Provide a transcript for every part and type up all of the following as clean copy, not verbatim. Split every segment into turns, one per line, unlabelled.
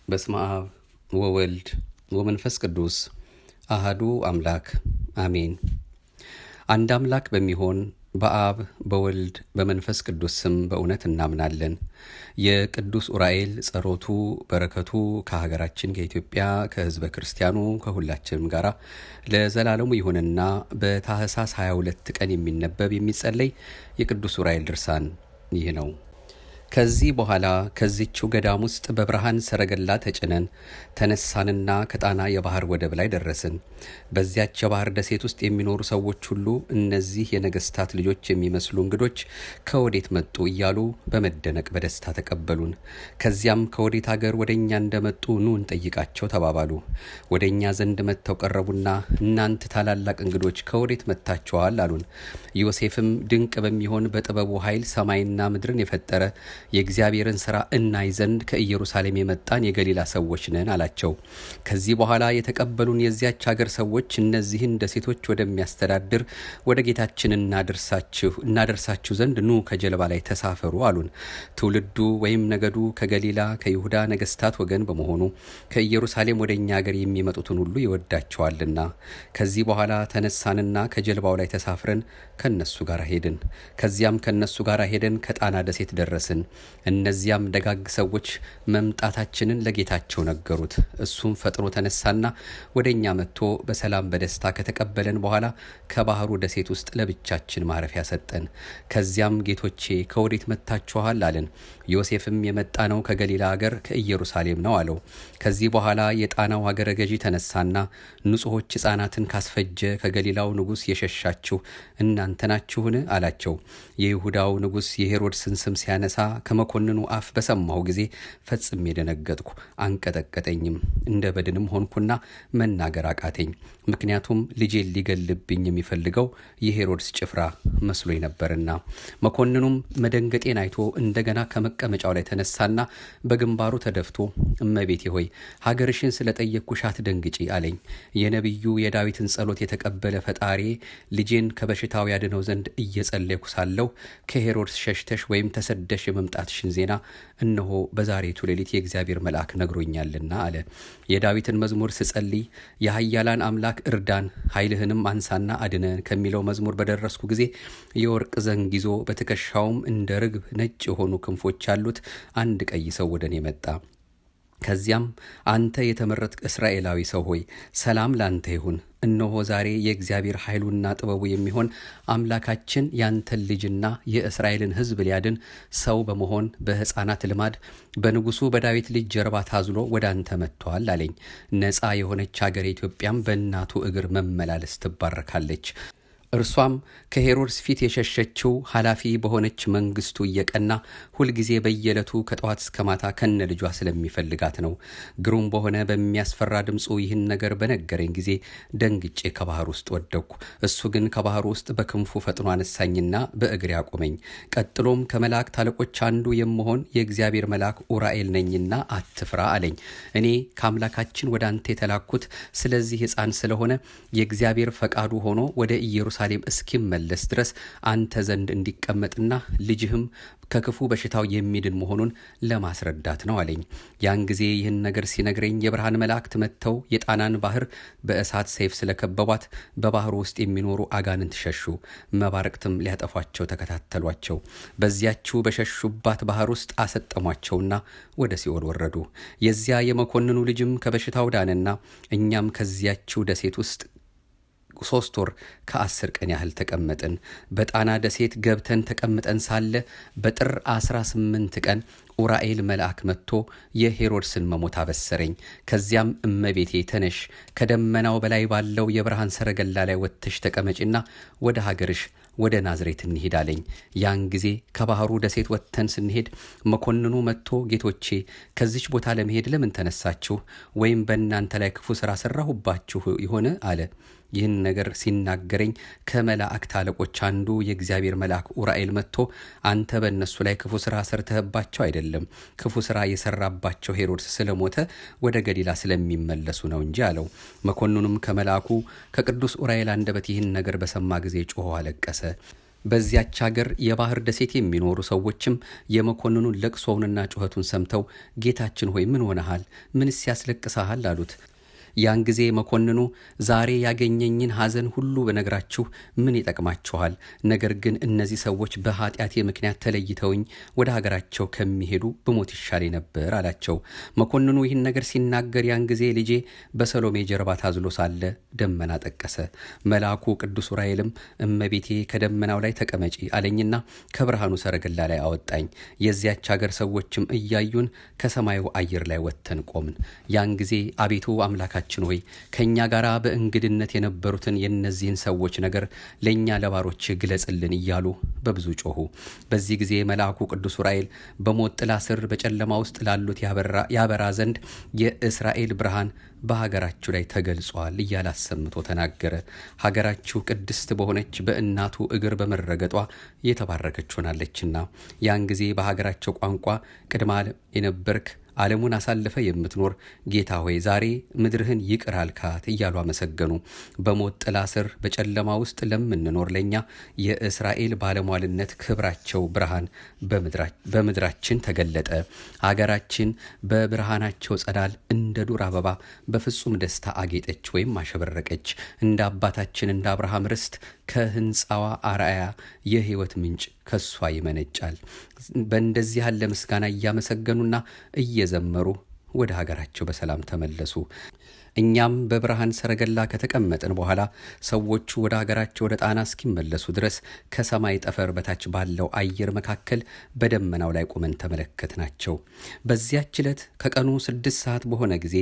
በስመ አብ ወወልድ ወመንፈስ ቅዱስ አሐዱ አምላክ አሜን። አንድ አምላክ በሚሆን በአብ በወልድ በመንፈስ ቅዱስ ስም በእውነት እናምናለን። የቅዱስ ኡራኤል ጸሎቱ በረከቱ ከሀገራችን ከኢትዮጵያ ከሕዝበ ክርስቲያኑ ከሁላችንም ጋራ ለዘላለሙ ይሁንና በታኅሳስ 22 ቀን የሚነበብ የሚጸለይ የቅዱስ ኡራኤል ድርሳን ይህ ነው። ከዚህ በኋላ ከዚችው ገዳም ውስጥ በብርሃን ሰረገላ ተጭነን ተነሳንና ከጣና የባህር ወደብ ላይ ደረስን። በዚያች የባህር ደሴት ውስጥ የሚኖሩ ሰዎች ሁሉ እነዚህ የነገስታት ልጆች የሚመስሉ እንግዶች ከወዴት መጡ እያሉ በመደነቅ በደስታ ተቀበሉን። ከዚያም ከወዴት አገር ወደ እኛ እንደመጡ ኑ እንጠይቃቸው ተባባሉ። ወደ እኛ ዘንድ መጥተው ቀረቡና እናንት ታላላቅ እንግዶች ከወዴት መጥታችኋል አሉን። ዮሴፍም ድንቅ በሚሆን በጥበቡ ኃይል ሰማይና ምድርን የፈጠረ የእግዚአብሔርን ሥራ እናይ ዘንድ ከኢየሩሳሌም የመጣን የገሊላ ሰዎች ነን አላቸው። ከዚህ በኋላ የተቀበሉን የዚያች ሀገር ሰዎች እነዚህን ደሴቶች ወደሚያስተዳድር ወደ ጌታችን እናደርሳችሁ ዘንድ ኑ ከጀልባ ላይ ተሳፈሩ አሉን። ትውልዱ ወይም ነገዱ ከገሊላ ከይሁዳ ነገስታት ወገን በመሆኑ ከኢየሩሳሌም ወደ እኛ ሀገር የሚመጡትን ሁሉ ይወዳቸዋልና። ከዚህ በኋላ ተነሳንና ከጀልባው ላይ ተሳፍረን ከነሱ ጋር ሄድን። ከዚያም ከነሱ ጋር ሄደን ከጣና ደሴት ደረስን። እነዚያም ደጋግ ሰዎች መምጣታችንን ለጌታቸው ነገሩት። እሱም ፈጥኖ ተነሳና ወደኛ መጥቶ በሰላም በደስታ ከተቀበለን በኋላ ከባህሩ ደሴት ውስጥ ለብቻችን ማረፊያ ሰጠን። ከዚያም ጌቶቼ ከወዴት መጥታችኋል አለን። ዮሴፍም የመጣ ነው ከገሊላ አገር ከኢየሩሳሌም ነው አለው። ከዚህ በኋላ የጣናው አገረ ገዢ ተነሳና ንጹሖች ሕፃናትን ካስፈጀ ከገሊላው ንጉሥ የሸሻችሁ እናንተ ናችሁን አላቸው። የይሁዳው ንጉሥ የሄሮድስን ስም ሲያነሳ ከመኮንኑ አፍ በሰማሁ ጊዜ ፈጽሜ ደነገጥኩ፣ አንቀጠቀጠኝም፣ እንደ በድንም ሆንኩና መናገር አቃተኝ። ምክንያቱም ልጄን ሊገልብኝ የሚፈልገው የሄሮድስ ጭፍራ መስሎኝ ነበርና። መኮንኑም መደንገጤን አይቶ እንደገና ከመቀመጫው ላይ ተነሳና በግንባሩ ተደፍቶ እመቤቴ ሆይ ሀገርሽን ስለጠየቅኩሽ አትደንግጪ አለኝ። የነቢዩ የዳዊትን ጸሎት የተቀበለ ፈጣሪ ልጄን ከበሽታው ያድነው ዘንድ እየጸለይኩ ሳለሁ ከሄሮድስ ሸሽተሽ ወይም ተሰደሽ የመምጣትሽን ዜና እነሆ በዛሬቱ ሌሊት የእግዚአብሔር መልአክ ነግሮኛልና አለ። የዳዊትን መዝሙር ስጸልይ የኃያላን አምላክ እርዳን ኃይልህንም አንሳና አድነን ከሚለው መዝሙር በደረስኩ ጊዜ የወርቅ ዘንግ ይዞ በትከሻውም እንደ ርግብ ነጭ የሆኑ ክንፎች ያሉት አንድ ቀይ ሰው ወደ እኔ መጣ። ከዚያም አንተ የተመረጥክ እስራኤላዊ ሰው ሆይ ሰላም ላንተ ይሁን። እነሆ ዛሬ የእግዚአብሔር ኃይሉና ጥበቡ የሚሆን አምላካችን ያንተን ልጅና የእስራኤልን ሕዝብ ሊያድን ሰው በመሆን በሕፃናት ልማድ በንጉሡ በዳዊት ልጅ ጀርባ ታዝሎ ወደ አንተ መጥቷል አለኝ። ነፃ የሆነች ሀገር ኢትዮጵያም በእናቱ እግር መመላለስ ትባረካለች። እርሷም ከሄሮድስ ፊት የሸሸችው ኃላፊ በሆነች መንግስቱ እየቀና ሁልጊዜ በየዕለቱ ከጠዋት እስከ ማታ ከነ ልጇ ስለሚፈልጋት ነው። ግሩም በሆነ በሚያስፈራ ድምፁ ይህን ነገር በነገረኝ ጊዜ ደንግጬ ከባህር ውስጥ ወደቅኩ። እሱ ግን ከባህር ውስጥ በክንፉ ፈጥኖ አነሳኝና በእግሬ አቆመኝ። ቀጥሎም ከመላእክት አለቆች አንዱ የምሆን የእግዚአብሔር መልአክ ኡራኤል ነኝና አትፍራ አለኝ። እኔ ከአምላካችን ወደ አንተ የተላኩት ስለዚህ ሕፃን ስለሆነ የእግዚአብሔር ፈቃዱ ሆኖ ወደ ኢየሩሳሌም እስኪመለስ ድረስ አንተ ዘንድ እንዲቀመጥና ልጅህም ከክፉ በሽታው የሚድን መሆኑን ለማስረዳት ነው አለኝ። ያን ጊዜ ይህን ነገር ሲነግረኝ የብርሃን መላእክት መጥተው የጣናን ባህር በእሳት ሰይፍ ስለከበቧት በባህሩ ውስጥ የሚኖሩ አጋንንት ሸሹ። መባረቅትም ሊያጠፏቸው ተከታተሏቸው። በዚያችው በሸሹባት ባህር ውስጥ አሰጠሟቸውና ወደ ሲኦል ወረዱ። የዚያ የመኮንኑ ልጅም ከበሽታው ዳነና እኛም ከዚያችው ደሴት ውስጥ 3 ወር ከ10 ቀን ያህል ተቀመጥን። በጣና ደሴት ገብተን ተቀምጠን ሳለ በጥር 18 ቀን ኡራኤል መልአክ መጥቶ የሄሮድስን መሞት አበሰረኝ። ከዚያም እመቤቴ ተነሽ፣ ከደመናው በላይ ባለው የብርሃን ሰረገላ ላይ ወጥተሽ ተቀመጪና ወደ ሀገርሽ ወደ ናዝሬት እንሂድ አለኝ። ያን ጊዜ ከባህሩ ደሴት ወጥተን ስንሄድ መኮንኑ መጥቶ ጌቶቼ ከዚች ቦታ ለመሄድ ለምን ተነሳችሁ? ወይም በእናንተ ላይ ክፉ ሥራ ሰራሁባችሁ ይሆን አለ። ይህን ነገር ሲናገረኝ ከመላእክት አለቆች አንዱ የእግዚአብሔር መልአክ ኡራኤል መጥቶ አንተ በእነሱ ላይ ክፉ ሥራ ሰርተህባቸው አይደለም፣ ክፉ ሥራ የሰራባቸው ሄሮድስ ስለሞተ ወደ ገሊላ ስለሚመለሱ ነው እንጂ አለው። መኮንኑም ከመልአኩ ከቅዱስ ኡራኤል አንደበት ይህን ነገር በሰማ ጊዜ ጮሆ አለቀሰ። በዚያች ሀገር የባህር ደሴት የሚኖሩ ሰዎችም የመኮንኑን ለቅሶውንና ጩኸቱን ሰምተው ጌታችን ሆይ ምን ሆነሃል? ምንስ ያስለቅሰሃል? አሉት። ያን ጊዜ መኮንኑ ዛሬ ያገኘኝን ሐዘን ሁሉ በነግራችሁ ምን ይጠቅማችኋል? ነገር ግን እነዚህ ሰዎች በኃጢአቴ ምክንያት ተለይተውኝ ወደ ሀገራቸው ከሚሄዱ ብሞት ይሻለኝ ነበር አላቸው። መኮንኑ ይህን ነገር ሲናገር ያን ጊዜ ልጄ በሰሎሜ ጀርባ ታዝሎ ሳለ ደመና ጠቀሰ። መልአኩ ቅዱስ ዑራኤልም እመቤቴ ከደመናው ላይ ተቀመጪ አለኝና ከብርሃኑ ሰረገላ ላይ አወጣኝ። የዚያች ሀገር ሰዎችም እያዩን ከሰማዩ አየር ላይ ወጥተን ቆምን። ያን ጊዜ አቤቱ አምላካ ችን ሆይ ከኛ ጋራ በእንግድነት የነበሩትን የነዚህን ሰዎች ነገር ለኛ ለባሮች ግለጽልን እያሉ በብዙ ጮሁ። በዚህ ጊዜ መልአኩ ቅዱስ ዑራኤል በሞት ጥላ ስር በጨለማ ውስጥ ላሉት ያበራ ዘንድ የእስራኤል ብርሃን በሀገራችሁ ላይ ተገልጿል እያለ አሰምቶ ተናገረ። ሀገራችሁ ቅድስት በሆነች በእናቱ እግር በመረገጧ የተባረከች ሆናለችና ያን ጊዜ በሀገራቸው ቋንቋ ቅድመ ዓለም የነበርክ ዓለሙን አሳልፈ የምትኖር ጌታ ሆይ ዛሬ ምድርህን ይቅር አልካት እያሉ አመሰገኑ። በሞት ጥላ ስር በጨለማ ውስጥ ለምንኖር ለኛ የእስራኤል ባለሟልነት ክብራቸው ብርሃን በምድራችን ተገለጠ። አገራችን በብርሃናቸው ጸዳል እንደ ዱር አበባ በፍጹም ደስታ አጌጠች ወይም አሸበረቀች። እንደ አባታችን እንደ አብርሃም ርስት ከህንፃዋ አርአያ የህይወት ምንጭ ከሷ ይመነጫል። በእንደዚህ ያለ ምስጋና እያመሰገኑና እየዘመሩ ወደ ሀገራቸው በሰላም ተመለሱ። እኛም በብርሃን ሰረገላ ከተቀመጥን በኋላ ሰዎቹ ወደ ሀገራቸው ወደ ጣና እስኪመለሱ ድረስ ከሰማይ ጠፈር በታች ባለው አየር መካከል በደመናው ላይ ቆመን ተመለከትናቸው። በዚያች ዕለት ከቀኑ 6 ሰዓት በሆነ ጊዜ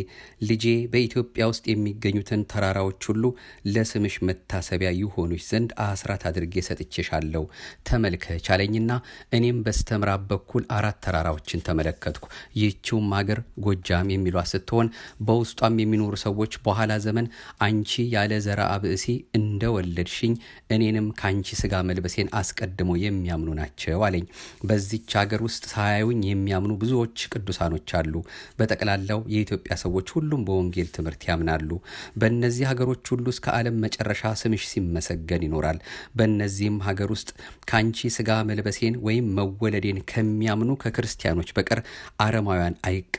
ልጄ በኢትዮጵያ ውስጥ የሚገኙትን ተራራዎች ሁሉ ለስምሽ መታሰቢያ ይሆኑሽ ዘንድ አስራት አድርጌ ሰጥቼሻለሁ ተመልከች አለኝና እኔም በስተምዕራብ በኩል 4 ተራራዎችን ተመለከትኩ። ይህችውም ሀገር ጎጃም የሚሏት ስትሆን በውስጧም የሚኖሩ ሰዎች በኋላ ዘመን አንቺ ያለ ዘርአ ብእሲ እንደወለድሽኝ እኔንም ካንቺ ስጋ መልበሴን አስቀድሞ የሚያምኑ ናቸው አለኝ። በዚች ሀገር ውስጥ ሳያዩኝ የሚያምኑ ብዙዎች ቅዱሳኖች አሉ። በጠቅላላው የኢትዮጵያ ሰዎች ሁሉም በወንጌል ትምህርት ያምናሉ። በእነዚህ ሀገሮች ሁሉ እስከ ዓለም መጨረሻ ስምሽ ሲመሰገን ይኖራል። በእነዚህም ሀገር ውስጥ ካንቺ ስጋ መልበሴን ወይም መወለዴን ከሚያምኑ ከክርስቲያኖች በቀር አረማውያን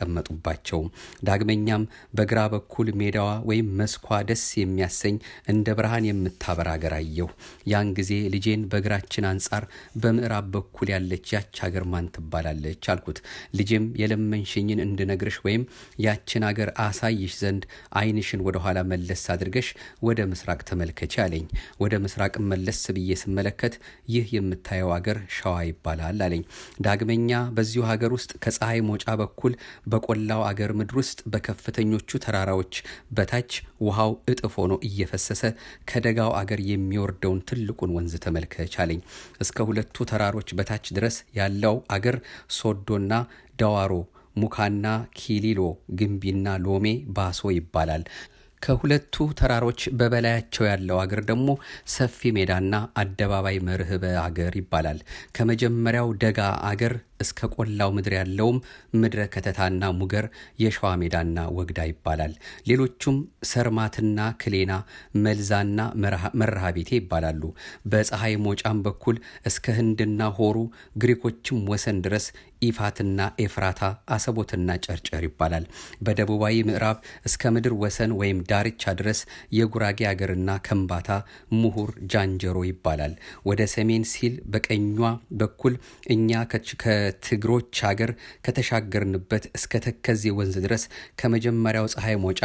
አይቀመጡባቸውም። ዳግመኛም በግራ በኩል ሜዳዋ ወይም መስኳ ደስ የሚያሰኝ እንደ ብርሃን የምታበራ ሀገር አየሁ። ያን ጊዜ ልጄን በግራችን አንጻር በምዕራብ በኩል ያለች ያች ሀገር ማን ትባላለች አልኩት። ልጄም የለመንሽኝን እንድነግርሽ ወይም ያችን ሀገር አሳይሽ ዘንድ ዓይንሽን ወደ ኋላ መለስ አድርገሽ ወደ ምስራቅ ተመልከች አለኝ። ወደ ምስራቅ መለስ ብዬ ስመለከት ይህ የምታየው ሀገር ሸዋ ይባላል አለኝ። ዳግመኛ በዚሁ ሀገር ውስጥ ከፀሐይ መውጫ በኩል በቆላው አገር ምድር ውስጥ በከፍተኞቹ ተራራዎች በታች ውሃው እጥፍ ሆኖ እየፈሰሰ ከደጋው አገር የሚወርደውን ትልቁን ወንዝ ተመልከች አለኝ። እስከ 2 ተራሮች በታች ድረስ ያለው አገር ሶዶና ዳዋሮ፣ ሙካና ኪሊሎ፣ ግንቢና ሎሜ ባሶ ይባላል። ከ2 ተራሮች በበላያቸው ያለው አገር ደግሞ ሰፊ ሜዳና አደባባይ መርህበ አገር ይባላል። ከመጀመሪያው ደጋ አገር እስከ ቆላው ምድር ያለውም ምድረ ከተታና ሙገር፣ የሸዋ ሜዳና ወግዳ ይባላል። ሌሎቹም ሰርማትና ክሌና፣ መልዛና መርሃ ቤቴ ይባላሉ። በፀሐይ ሞጫም በኩል እስከ ህንድና ሆሩ ግሪኮችም ወሰን ድረስ ኢፋትና ኤፍራታ፣ አሰቦትና ጨርጨር ይባላል። በደቡባዊ ምዕራብ እስከ ምድር ወሰን ወይም ዳርቻ ድረስ የጉራጌ አገርና ከምባታ፣ ምሁር፣ ጃንጀሮ ይባላል። ወደ ሰሜን ሲል በቀኟ በኩል እኛ ከትግሮች ሀገር ከተሻገርንበት እስከ ተከዜ ወንዝ ድረስ ከመጀመሪያው ፀሐይ መውጫ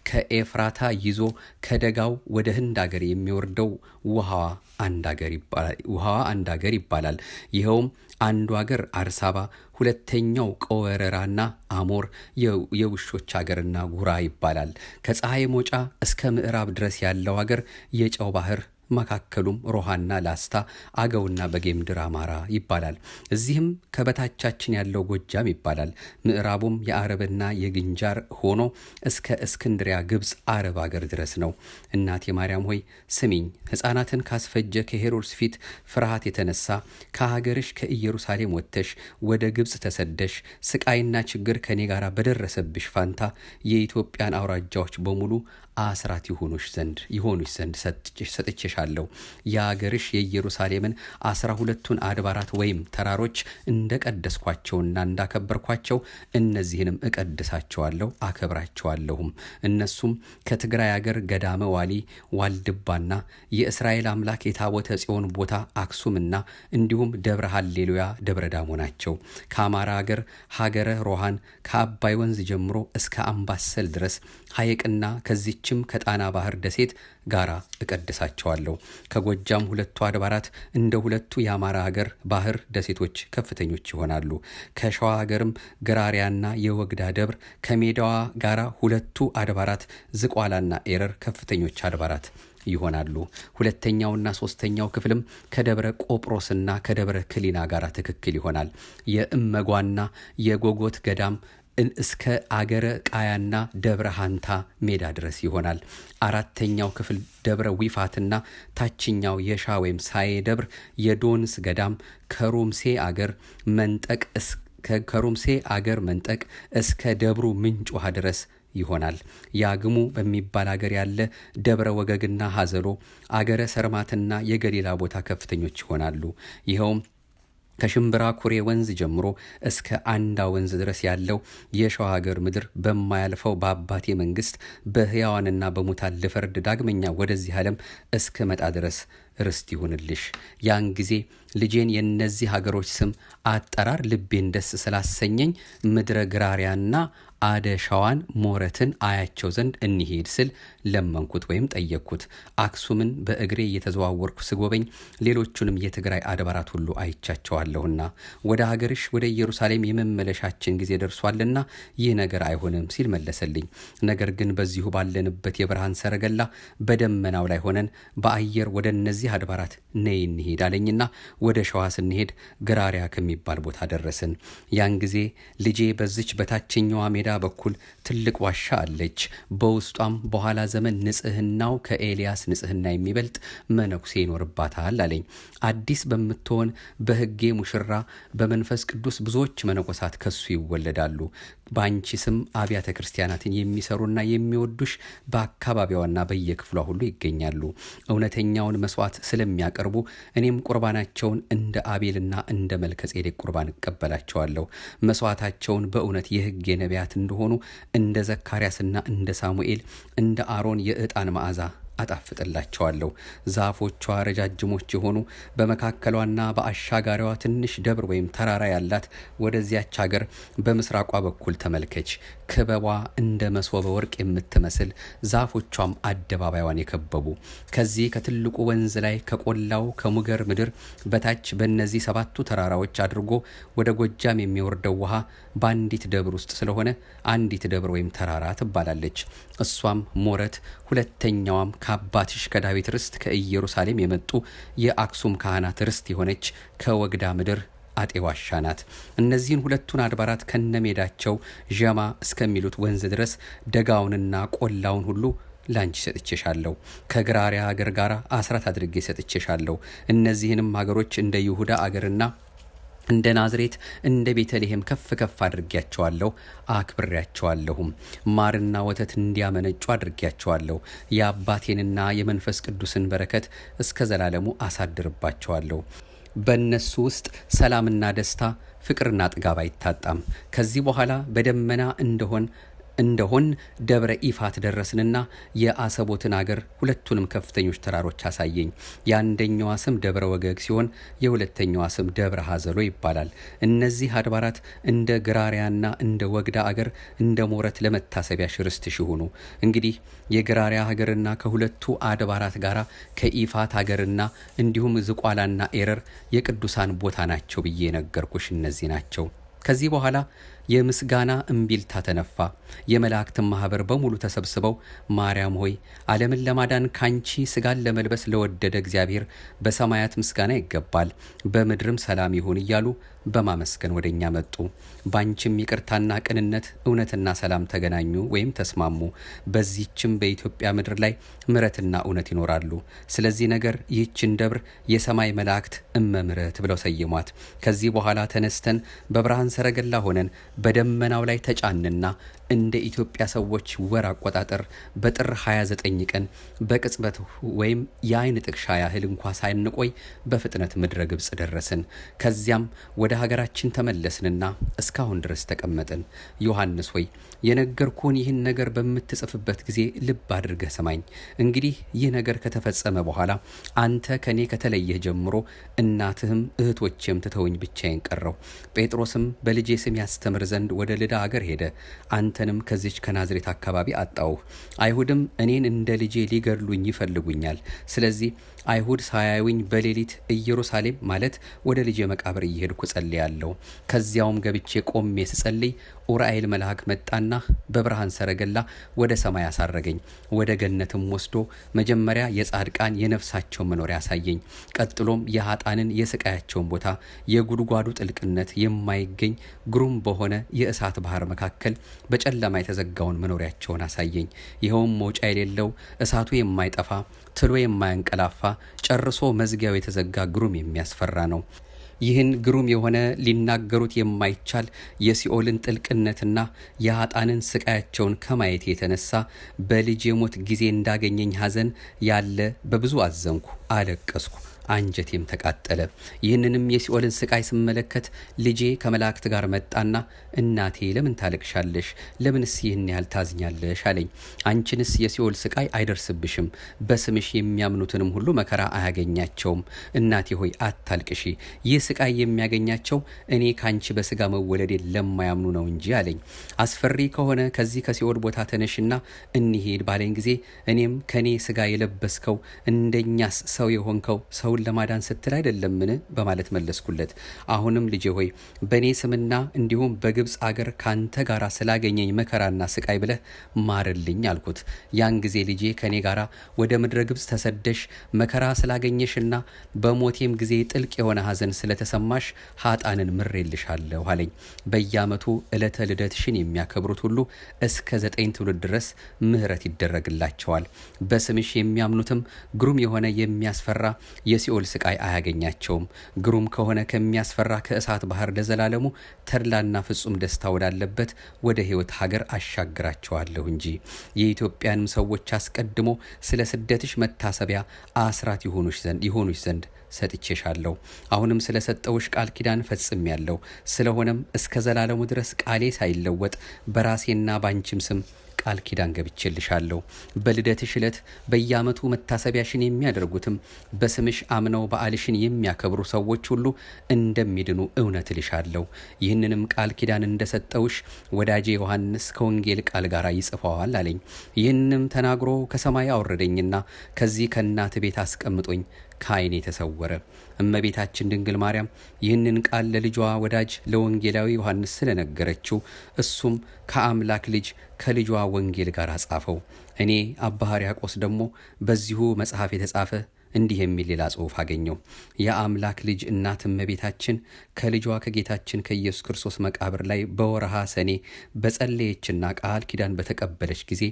ከኤፍራታ ይዞ ከደጋው ወደ ህንድ ሀገር የሚወርደው ውሃዋ አንድ ሀገር ይባላል። ይኸውም አንዱ ሀገር አርሳባ፣ ሁለተኛው ቀወረራና አሞር የውሾች ሀገርና ጉራ ይባላል። ከፀሐይ መውጫ እስከ ምዕራብ ድረስ ያለው ሀገር የጨው ባህር፣ መካከሉም ሮሃና ላስታ፣ አገውና በጌምድር አማራ ይባላል። እዚህም ከበታቻችን ያለው ጎጃም ይባላል። ምዕራቡም የአረብና የግንጃር ሆኖ እስከ እስክንድሪያ ግብፅ አረብ አገር ድረስ ነው። እናቴ ማርያም ሆይ ስሚኝ። ሕፃናትን ካስፈጀ ከሄሮድስ ፊት ፍርሃት የተነሳ ከሀገርሽ ከኢየሩሳሌም ወጥተሽ ወደ ግብፅ ተሰደሽ ስቃይና ችግር ከኔ ጋር በደረሰብሽ ፋንታ የኢትዮጵያን አውራጃዎች በሙሉ አስራት ይሆኑሽ ዘንድ ሰጥቼሻለሁ። የአገርሽ የኢየሩሳሌምን 12ቱን አድባራት ወይም ተራሮች እንደቀደስኳቸውና እንዳከበርኳቸው እነዚህንም እቀድሳቸዋለሁ አከብራቸዋለሁም። እነሱም ከትግራይ አገር ገዳመ ዋሊ ዋልድባና የእስራኤል አምላክ የታቦተ ጽዮን ቦታ አክሱምና እንዲሁም ደብረ ሃሌሉያ ደብረ ዳሞ ናቸው። ከአማራ አገር ሀገረ ሮሃን ከአባይ ወንዝ ጀምሮ እስከ አምባሰል ድረስ ሐይቅና ከዚችም ከጣና ባህር ደሴት ጋራ እቀድሳቸዋለሁ። ከጎጃም 2ቱ አድባራት እንደ 2ቱ የአማራ ሀገር ባህር ደሴቶች ከፍተኞች ይሆናሉ። ከሸዋ ሀገርም ገራሪያና የወግዳ ደብር ከሜዳዋ ጋራ 2ቱ አድባራት ዝቋላና ኤረር ከፍተኞች አድባራት ይሆናሉ። ሁለተኛውና ሶስተኛው ክፍልም ከደብረ ቆጵሮስና ከደብረ ክሊና ጋራ ትክክል ይሆናል። የእመጓና የጎጎት ገዳም እስከ አገረ ቃያና ደብረ ሃንታ ሜዳ ድረስ ይሆናል። አራተኛው ክፍል ደብረ ዊፋትና ታችኛው የሻ ወይም ሳዬ ደብር የዶንስ ገዳም ከሩምሴ አገር መንጠቅ እስከ ደብሩ ምንጭ ውሃ ድረስ ይሆናል። ያግሙ በሚባል አገር ያለ ደብረ ወገግና ሀዘሎ አገረ ሰርማትና የገሊላ ቦታ ከፍተኞች ይሆናሉ። ይኸውም ከሽምብራ ኩሬ ወንዝ ጀምሮ እስከ አንዳ ወንዝ ድረስ ያለው የሸዋ ሀገር ምድር በማያልፈው በአባቴ መንግስት በሕያዋንና በሙታን ልፈርድ ዳግመኛ ወደዚህ ዓለም እስከ መጣ ድረስ ርስት ይሁንልሽ። ያን ጊዜ ልጄን የእነዚህ ሀገሮች ስም አጠራር ልቤን ደስ ስላሰኘኝ ምድረ ግራሪያና አደሻዋን ሞረትን አያቸው ዘንድ እንሂድ ስል ለመንኩት ወይም ጠየቅኩት። አክሱምን በእግሬ እየተዘዋወርኩ ስጎበኝ ሌሎቹንም የትግራይ አድባራት ሁሉ አይቻቸዋለሁና ወደ ሀገርሽ ወደ ኢየሩሳሌም የመመለሻችን ጊዜ ደርሷልና ይህ ነገር አይሆንም ሲል መለሰልኝ። ነገር ግን በዚሁ ባለንበት የብርሃን ሰረገላ በደመናው ላይ ሆነን በአየር ወደ እነዚህ አድባራት ነይ እንሂድ አለኝና ወደ ሸዋ ስንሄድ ግራሪያ ከሚባል ቦታ ደረስን። ያን ጊዜ ልጄ በዚች በታችኛዋ ሜዳ በኩል ትልቅ ዋሻ አለች። በውስጧም በኋላ ዘመን ንጽህናው ከኤልያስ ንጽህና የሚበልጥ መነኩሴ ይኖርባታል አለኝ። አዲስ በምትሆን በሕጌ ሙሽራ በመንፈስ ቅዱስ ብዙዎች መነኮሳት ከሱ ይወለዳሉ። በአንቺ ስም አብያተ ክርስቲያናትን የሚሰሩና የሚወዱሽ በአካባቢዋና በየክፍሏ ሁሉ ይገኛሉ። እውነተኛውን መስዋዕት ስለሚያቀርቡ እኔም ቁርባናቸውን እንደ አቤልና እንደ መልከጼዴቅ ቁርባን እቀበላቸዋለሁ። መስዋዕታቸውን በእውነት የሕግ ነቢያት እንደሆኑ እንደ ዘካርያስና እንደ ሳሙኤል እንደ አሮን የዕጣን መዓዛ አጣፍጥላቸዋለሁ። ዛፎቿ ረጃጅሞች የሆኑ በመካከሏና በአሻጋሪዋ ትንሽ ደብር ወይም ተራራ ያላት ወደዚያች ሀገር በምስራቋ በኩል ተመልከች። ክበቧ እንደ መሶበ ወርቅ የምትመስል ዛፎቿም አደባባይዋን የከበቡ ከዚህ ከትልቁ ወንዝ ላይ ከቆላው ከሙገር ምድር በታች በእነዚህ 7ቱ ተራራዎች አድርጎ ወደ ጎጃም የሚወርደው ውሃ በአንዲት ደብር ውስጥ ስለሆነ አንዲት ደብር ወይም ተራራ ትባላለች። እሷም ሞረት፣ ሁለተኛዋም ከአባትሽ ከዳዊት ርስት ከኢየሩሳሌም የመጡ የአክሱም ካህናት ርስት የሆነች ከወግዳ ምድር አጤ ዋሻ ናት። እነዚህን 2ቱን አድባራት ከነሜዳቸው ዠማ እስከሚሉት ወንዝ ድረስ ደጋውንና ቆላውን ሁሉ ላንቺ ሰጥቼሻለሁ። ከግራሪያ ሀገር ጋር አስራት አድርጌ ሰጥቼሻለሁ። እነዚህንም ሀገሮች እንደ ይሁዳ አገርና እንደ ናዝሬት እንደ ቤተልሔም ከፍ ከፍ አድርጌያቸዋለሁ፣ አክብሬያቸዋለሁም። ማርና ወተት እንዲያመነጩ አድርጌያቸዋለሁ። የአባቴንና የመንፈስ ቅዱስን በረከት እስከ ዘላለሙ አሳድርባቸዋለሁ። በእነሱ ውስጥ ሰላምና ደስታ፣ ፍቅርና ጥጋብ አይታጣም። ከዚህ በኋላ በደመና እንደሆን ደብረ ኢፋት ደረስንና የአሰቦትን አገር 2ቱንም ከፍተኞች ተራሮች አሳየኝ። የአንደኛዋ ስም ደብረ ወገግ ሲሆን የሁለተኛዋ ስም ደብረ ሀዘሎ ይባላል። እነዚህ አድባራት እንደ ግራሪያና እንደ ወግዳ አገር እንደ ሞረት ለመታሰቢያ ርስትሽ ይሁኑ። እንግዲህ የግራሪያ ሀገርና ከ2ቱ አድባራት ጋር ከኢፋት ሀገርና እንዲሁም ዝቋላና ኤረር የቅዱሳን ቦታ ናቸው ብዬ ነገርኩሽ እነዚህ ናቸው። ከዚህ በኋላ የምስጋና እምቢልታ ተነፋ። የመላእክትን ማህበር በሙሉ ተሰብስበው ማርያም ሆይ ዓለምን ለማዳን ካንቺ ስጋን ለመልበስ ለወደደ እግዚአብሔር በሰማያት ምስጋና ይገባል፣ በምድርም ሰላም ይሁን እያሉ በማመስገን ወደኛ መጡ። ባንቺም ይቅርታና ቅንነት እውነትና ሰላም ተገናኙ ወይም ተስማሙ። በዚህችም በኢትዮጵያ ምድር ላይ ምሕረትና እውነት ይኖራሉ። ስለዚህ ነገር ይህችን ደብር የሰማይ መላእክት እመምሕረት ብለው ሰይሟት። ከዚህ በኋላ ተነስተን በብርሃን ሰረገላ ሆነን በደመናው ላይ ተጫንና እንደ ኢትዮጵያ ሰዎች ወር አቆጣጠር በጥር 29 ቀን በቅጽበት ወይም የአይን ጥቅሻ ያህል እንኳ ሳይንቆይ በፍጥነት ምድረ ግብጽ ደረስን። ከዚያም ወደ ሀገራችን ተመለስንና እስካሁን ድረስ ተቀመጥን። ዮሐንስ ሆይ የነገርኩህን ይህን ነገር በምትጽፍበት ጊዜ ልብ አድርገህ ሰማኝ። እንግዲህ ይህ ነገር ከተፈጸመ በኋላ አንተ ከኔ ከተለየህ ጀምሮ እናትህም እህቶቼም ትተውኝ ብቻዬን ቀረው። ጴጥሮስም በልጄ ስም ያስተምር ዘንድ ወደ ልዳ አገር ሄደ። አንተንም ከዚች ከናዝሬት አካባቢ አጣውህ። አይሁድም እኔን እንደ ልጄ ሊገድሉኝ ይፈልጉኛል። ስለዚህ አይሁድ ሳያዩኝ በሌሊት ኢየሩሳሌም ማለት ወደ ልጄ መቃብር እየሄድኩ ጸልያለሁ። ከዚያውም ገብቼ ቆሜ ስጸልይ ኡራኤል መልአክ መጣና በብርሃን ሰረገላ ወደ ሰማይ አሳረገኝ። ወደ ገነትም ወስዶ መጀመሪያ የጻድቃን የነፍሳቸው መኖሪያ ያሳየኝ። ቀጥሎም የኃጣንን የስቃያቸውን ቦታ የጉድጓዱ ጥልቅነት የማይገኝ ግሩም በሆነ የእሳት ባህር መካከል በጨለማ የተዘጋውን መኖሪያቸውን አሳየኝ። ይኸውም መውጫ የሌለው እሳቱ የማይጠፋ ትሎ የማያንቀላፋ ጨርሶ መዝጊያው የተዘጋ ግሩም የሚያስፈራ ነው። ይህን ግሩም የሆነ ሊናገሩት የማይቻል የሲኦልን ጥልቅነትና የኃጣንን ስቃያቸውን ከማየት የተነሳ በልጄ ሞት ጊዜ እንዳገኘኝ ሐዘን ያለ በብዙ አዘንኩ፣ አለቀስኩ፣ አንጀቴም ተቃጠለ። ይህንንም የሲኦልን ስቃይ ስመለከት ልጄ ከመላእክት ጋር መጣና እናቴ ለምን ታለቅሻለሽ? ለምንስ ይህን ያህል ታዝኛለሽ? አለኝ። አንቺንስ የሲኦል ስቃይ አይደርስብሽም፣ በስምሽ የሚያምኑትንም ሁሉ መከራ አያገኛቸውም። እናቴ ሆይ አታልቅሺ፣ ይህ ስቃይ የሚያገኛቸው እኔ ካንቺ በስጋ መወለዴን ለማያምኑ ነው እንጂ አለኝ። አስፈሪ ከሆነ ከዚህ ከሲኦል ቦታ ተነሽና እንሂድ ባለኝ ጊዜ እኔም ከኔ ስጋ የለበስከው እንደኛስ ሰው የሆንከው ሰውን ለማዳን ስትል አይደለምን? በማለት መለስኩለት። አሁንም ልጄ ሆይ በእኔ ስምና እንዲሁም በግብፅ አገር ካንተ ጋር ስላገኘኝ መከራና ስቃይ ብለህ ማርልኝ አልኩት። ያን ጊዜ ልጄ ከኔ ጋር ወደ ምድረ ግብፅ ተሰደሽ መከራ ስላገኘሽና በሞቴም ጊዜ ጥልቅ የሆነ ሐዘን ስለተሰማሽ ኃጣንን ምሬልሻለሁ አለኝ። በየዓመቱ ዕለተ ልደትሽን የሚያከብሩት ሁሉ እስከ 9 ትውልድ ድረስ ምህረት ይደረግላቸዋል። በስምሽ የሚያምኑትም ግሩም የሆነ የሚያስፈራ የሲኦል ስቃይ አያገኛቸውም። ግሩም ከሆነ ከሚያስፈራ ከእሳት ባህር ለዘላለሙ ተድላና ፍጹም ደስታ ወዳለበት ወደ ሕይወት ሀገር አሻግራቸዋለሁ እንጂ። የኢትዮጵያንም ሰዎች አስቀድሞ ስለ ስደትሽ መታሰቢያ አስራት ይሆኑሽ ዘንድ ሰጥቼሻለሁ። አሁንም ስለ ሰጠውሽ ቃል ኪዳን ፈጽሜያለሁ። ስለሆነም እስከ ዘላለሙ ድረስ ቃሌ ሳይለወጥ በራሴና ባንቺም ስም ቃል ኪዳን ገብቼልሻለሁ። በልደትሽ ዕለት በየዓመቱ መታሰቢያሽን የሚያደርጉትም በስምሽ አምነው በዓልሽን የሚያከብሩ ሰዎች ሁሉ እንደሚድኑ እውነት እልሻለሁ። ይህንንም ቃል ኪዳን እንደሰጠውሽ ወዳጄ ዮሐንስ ከወንጌል ቃል ጋር ይጽፈዋል አለኝ። ይህንም ተናግሮ ከሰማይ አወረደኝና ከዚህ ከእናት ቤት አስቀምጦኝ ከዓይኔ ተሰወረ። እመቤታችን ድንግል ማርያም ይህንን ቃል ለልጇ ወዳጅ ለወንጌላዊ ዮሐንስ ስለነገረችው እሱም ከአምላክ ልጅ ከልጇ ወንጌል ጋር ጻፈው። እኔ አባ ሕርያቆስ ደግሞ በዚሁ መጽሐፍ የተጻፈ እንዲህ የሚል ሌላ ጽሑፍ አገኘው። የአምላክ ልጅ እናት እመቤታችን ከልጇ ከጌታችን ከኢየሱስ ክርስቶስ መቃብር ላይ በወርሃ ሰኔ በጸለየችና ቃል ኪዳን በተቀበለች ጊዜ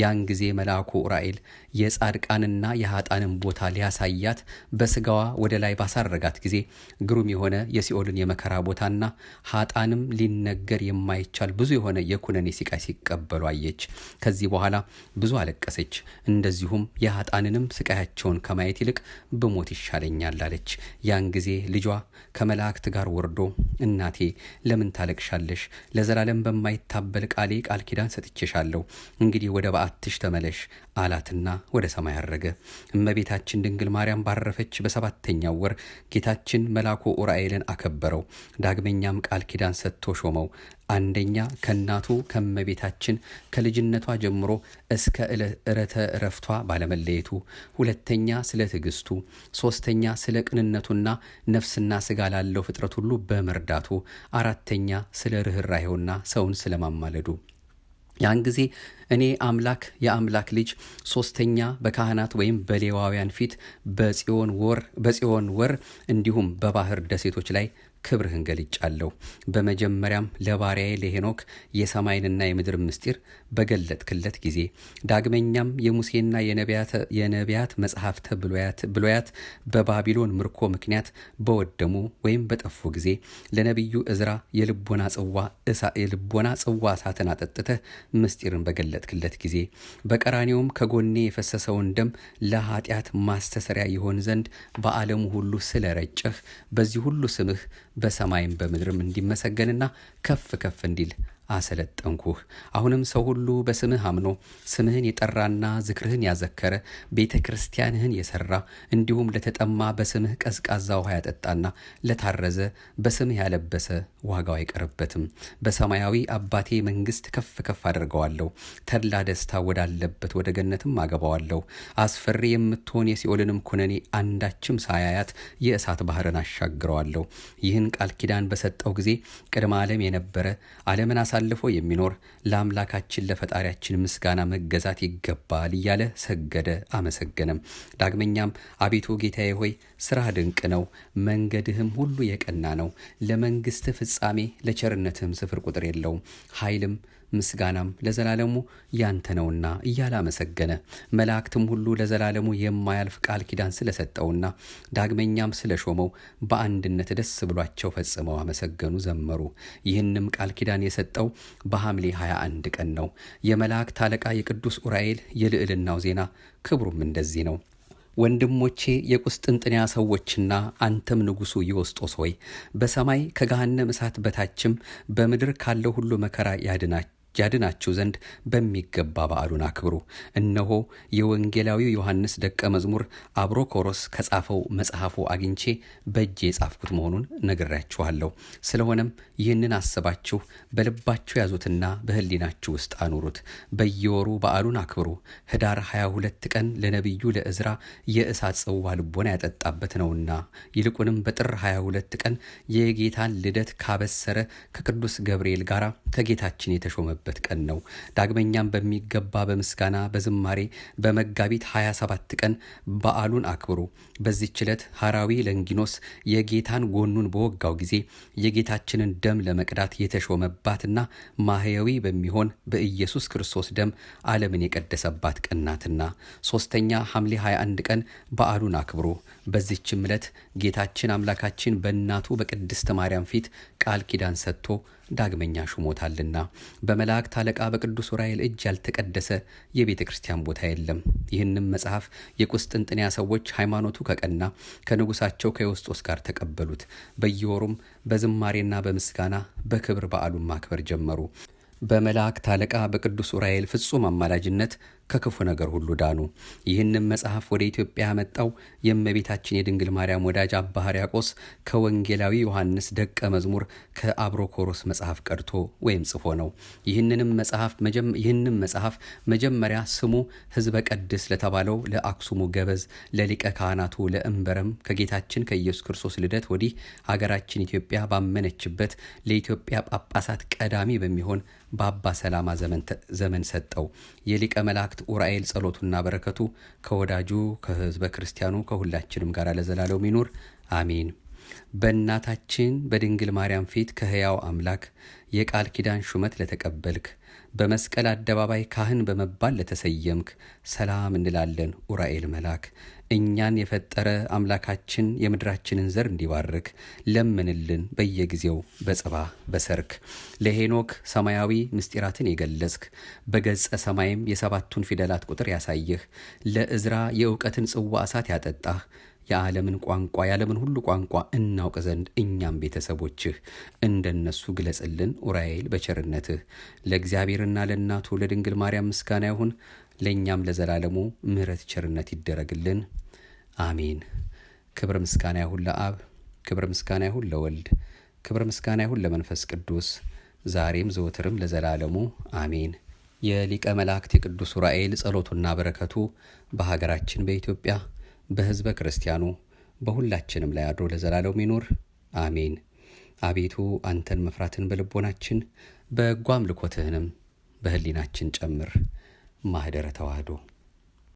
ያን ጊዜ መልአኩ ኡራኤል የጻድቃንና የኃጣንን ቦታ ሊያሳያት በስጋዋ ወደ ላይ ባሳረጋት ጊዜ ግሩም የሆነ የሲኦልን የመከራ ቦታና ኃጣንም ሊነገር የማይቻል ብዙ የሆነ የኩነኔ ስቃይ ሲቀበሉ አየች። ከዚህ በኋላ ብዙ አለቀሰች። እንደዚሁም የኃጣንንም ስቃያቸውን ከማየት ይልቅ በሞት ይሻለኛል አለች። ያን ጊዜ ልጇ ከመላእክት ጋር ወርዶ እናቴ ለምን ታለቅሻለሽ? ለዘላለም በማይታበል ቃሌ ቃል ኪዳን ሰጥቼሻለሁ። እንግዲህ ወደ በዓትሽ ተመለሽ አላትና ወደ ሰማይ አረገ። እመቤታችን ድንግል ማርያም ባረፈች በ7ኛው ወር ጌታችን መልአኩ ኡራኤልን አከበረው። ዳግመኛም ቃል ኪዳን ሰጥቶ ሾመው። አንደኛ ከእናቱ ከእመቤታችን ከልጅነቷ ጀምሮ እስከ ዕለተ ዕረፍቷ ባለመለየቱ፣ ሁለተኛ ስለ ትዕግስቱ፣ ሶስተኛ ስለ ቅንነቱና ነፍስና ስጋ ላለው ፍጥረት ሁሉ በመርዳቱ፣ አራተኛ ስለ ርኅራኄውና ሰውን ስለማማለዱ። ያን ጊዜ እኔ አምላክ የአምላክ ልጅ ሶስተኛ በካህናት ወይም በሌዋውያን ፊት በጽዮን ወር እንዲሁም በባህር ደሴቶች ላይ ክብርህን ገልጫለሁ። በመጀመሪያም ለባሪያዬ ለሄኖክ የሰማይንና የምድር ምስጢር በገለጥክለት ጊዜ፣ ዳግመኛም የሙሴና የነቢያት መጽሐፍተ ብሉያት በባቢሎን ምርኮ ምክንያት በወደሙ ወይም በጠፉ ጊዜ ለነቢዩ ዕዝራ የልቦና ጽዋ እሳትን አጠጥተህ ምስጢርን በገለጥክለት ጊዜ፣ በቀራኔውም ከጎኔ የፈሰሰውን ደም ለኃጢአት ማስተሰሪያ ይሆን ዘንድ በዓለሙ ሁሉ ስለ ረጨህ በዚህ ሁሉ ስምህ በሰማይም በምድርም እንዲመሰገንና ከፍ ከፍ እንዲል አሰለጠንኩህ። አሁንም ሰው ሁሉ በስምህ አምኖ ስምህን የጠራና ዝክርህን ያዘከረ ቤተ ክርስቲያንህን የሰራ እንዲሁም ለተጠማ በስምህ ቀዝቃዛ ውሃ ያጠጣና ለታረዘ በስምህ ያለበሰ ዋጋው አይቀርበትም። በሰማያዊ አባቴ መንግስት ከፍ ከፍ አድርገዋለሁ። ተድላ ደስታ ወዳለበት ወደ ገነትም አገባዋለሁ። አስፈሪ የምትሆን የሲኦልንም ኩነኔ አንዳችም ሳያያት የእሳት ባህርን አሻግረዋለሁ። ይህን ቃል ኪዳን በሰጠው ጊዜ ቅድመ ዓለም የነበረ ዓለምን አሳልፎ የሚኖር ለአምላካችን ለፈጣሪያችን ምስጋና መገዛት ይገባል እያለ ሰገደ፣ አመሰገነም። ዳግመኛም አቤቱ ጌታዬ ሆይ ስራህ ድንቅ ነው፣ መንገድህም ሁሉ የቀና ነው። ለመንግስት ፍጻሜ ለቸርነትህም ስፍር ቁጥር የለውም። ኃይልም ምስጋናም ለዘላለሙ ያንተ ነውና እያለ አመሰገነ። መላእክትም ሁሉ ለዘላለሙ የማያልፍ ቃል ኪዳን ስለሰጠውና ዳግመኛም ስለሾመው በአንድነት ደስ ብሏቸው ፈጽመው አመሰገኑ፣ ዘመሩ። ይህንም ቃል ኪዳን የሰጠው በሐምሌ 21 ቀን ነው። የመላእክት አለቃ የቅዱስ ኡራኤል የልዕልናው ዜና ክብሩም እንደዚህ ነው። ወንድሞቼ የቁስጥንጥንያ ሰዎችና አንተም ንጉሡ ዮስጦስ ሆይ በሰማይ ከገሃነም እሳት በታችም በምድር ካለው ሁሉ መከራ ያድናችሁ ዘንድ በሚገባ በዓሉን አክብሩ። እነሆ የወንጌላዊው ዮሐንስ ደቀ መዝሙር አብሮኮሮስ ከጻፈው መጽሐፉ አግኝቼ በእጄ የጻፍኩት መሆኑን ነግሬያችኋለሁ። ስለሆነም ይህንን አስባችሁ በልባችሁ ያዙትና በሕሊናችሁ ውስጥ አኑሩት። በየወሩ በዓሉን አክብሩ። ኅዳር 22 ቀን ለነቢዩ ለዕዝራ የእሳት ጽዋ ልቦና ያጠጣበት ነውና፣ ይልቁንም በጥር 22 ቀን የጌታን ልደት ካበሰረ ከቅዱስ ገብርኤል ጋር ከጌታችን የተሾመበት ቀን ነው። ዳግመኛም በሚገባ በምስጋና በዝማሬ በመጋቢት 27 ቀን በዓሉን አክብሩ። በዚህች ዕለት ሐራዊ ለንጊኖስ የጌታን ጎኑን በወጋው ጊዜ የጌታችንን ደም ለመቅዳት የተሾመባትና ማህያዊ በሚሆን በኢየሱስ ክርስቶስ ደም ዓለምን የቀደሰባት ቀን ናትና። ሶስተኛ ሐምሌ 21 ቀን በዓሉን አክብሩ። በዚህችም ዕለት ጌታችን አምላካችን በእናቱ በቅድስት ማርያም ፊት ቃል ኪዳን ሰጥቶ ዳግመኛ ሹሞታልና በመላእክት አለቃ በቅዱስ ኡራኤል እጅ ያልተቀደሰ የቤተ ክርስቲያን ቦታ የለም። ይህንም መጽሐፍ የቁስጥንጥንያ ሰዎች ሃይማኖቱ ከቀና ከንጉሳቸው ከዮስጦስ ጋር ተቀበሉት። በየወሩም በዝማሬና በምስጋና በክብር በዓሉን ማክበር ጀመሩ። በመላእክት አለቃ በቅዱስ ኡራኤል ፍጹም አማላጅነት ከክፉ ነገር ሁሉ ዳኑ። ይህንም መጽሐፍ ወደ ኢትዮጵያ ያመጣው የእመቤታችን የድንግል ማርያም ወዳጅ አባ ሕርያቆስ ከወንጌላዊ ዮሐንስ ደቀ መዝሙር ከአብሮኮሮስ መጽሐፍ ቀድቶ ወይም ጽፎ ነው። ይህንም መጽሐፍ መጀመሪያ ስሙ ሕዝበ ቀድስ ለተባለው ለአክሱሙ ገበዝ ለሊቀ ካህናቱ ለእንበረም ከጌታችን ከኢየሱስ ክርስቶስ ልደት ወዲህ ሀገራችን ኢትዮጵያ ባመነችበት ለኢትዮጵያ ጳጳሳት ቀዳሚ በሚሆን በአባ ሰላማ ዘመን ሰጠው። የሊቀ መላእክት ኡራኤል ጸሎቱና በረከቱ ከወዳጁ ከሕዝበ ክርስቲያኑ ከሁላችንም ጋር ለዘላለም ይኑር አሜን። በእናታችን በድንግል ማርያም ፊት ከሕያው አምላክ የቃል ኪዳን ሹመት ለተቀበልክ በመስቀል አደባባይ ካህን በመባል ለተሰየምክ ሰላም እንላለን። ኡራኤል መልአክ እኛን የፈጠረ አምላካችን የምድራችንን ዘር እንዲባርክ ለምንልን በየጊዜው በጽባህ በሰርክ። ለሄኖክ ሰማያዊ ምስጢራትን የገለጽክ በገጸ ሰማይም የሰባቱን ፊደላት ቁጥር ያሳየህ ለዕዝራ የእውቀትን ጽዋ እሳት ያጠጣህ የዓለምን ቋንቋ የዓለምን ሁሉ ቋንቋ እናውቅ ዘንድ እኛም ቤተሰቦችህ እንደነሱ ግለጽልን ኡራኤል በቸርነትህ። ለእግዚአብሔርና ለእናቱ ለድንግል ማርያም ምስጋና ይሁን፣ ለእኛም ለዘላለሙ ምሕረት ቸርነት ይደረግልን አሜን። ክብር ምስጋና ይሁን ለአብ፣ ክብር ምስጋና ይሁን ለወልድ፣ ክብር ምስጋና ይሁን ለመንፈስ ቅዱስ ዛሬም ዘወትርም ለዘላለሙ አሜን። የሊቀ መላእክት የቅዱስ ኡራኤል ጸሎቱና በረከቱ በሀገራችን በኢትዮጵያ በሕዝበ ክርስቲያኑ በሁላችንም ላይ አድሮ ለዘላለም ይኑር አሜን። አቤቱ አንተን መፍራትን በልቦናችን በጎ አምልኮትህንም በሕሊናችን ጨምር። ማኅደረ ተዋሕዶ